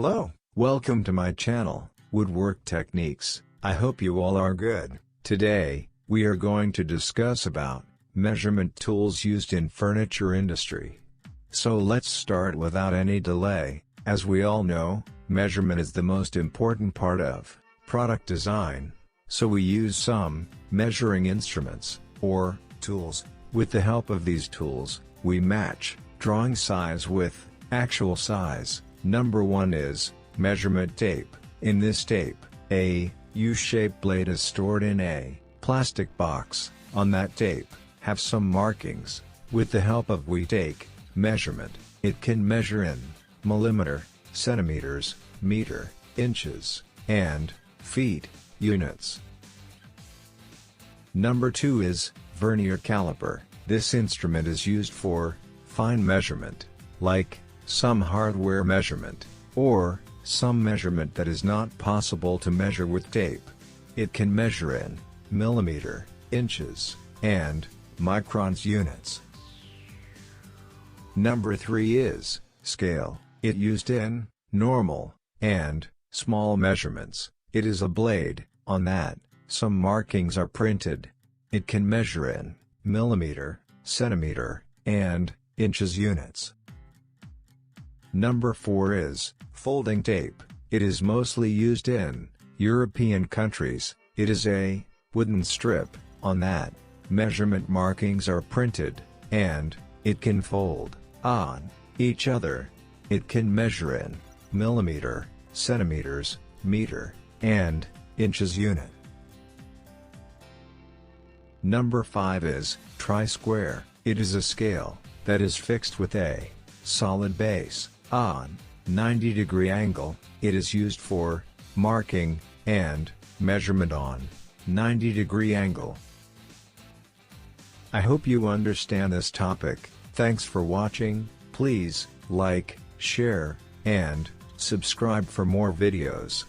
Hello, welcome to my channel, Woodwork Techniques. I hope you all are good. Today, we are going to discuss about measurement tools used in furniture industry. So let's start without any delay. As we all know, measurement is the most important part of product design. So we use some measuring instruments, or tools. With the help of these tools, we match drawing size with actual size. Number 1 is measurement tape. In this tape, a U-shaped blade is stored in a plastic box. On that tape, have some markings. With the help of we take measurement, it can measure in millimeter, centimeters, meter, inches, and feet, units. Number 2 is Vernier Caliper. This instrument is used for fine measurement, like some hardware measurement, or some measurement that is not possible to measure with tape. It can measure in millimeter, inches, and microns units. Number 3 is scale. It used in normal and small measurements. It is a blade. On that, some markings are printed. It can measure in millimeter, centimeter, and inches units. Number 4 is folding tape. It is mostly used in European countries. It is a wooden strip. On that, measurement markings are printed, and it can fold on each other. It can measure in millimeter, centimeters, meter, and inches unit. Number 5 is Trisquare. It is a scale that is fixed with a solid base on 90-degree angle. It is used for marking and measurement on 90-degree angle. I hope you understand this topic. Thanks for watching. Please like, share, and subscribe for more videos.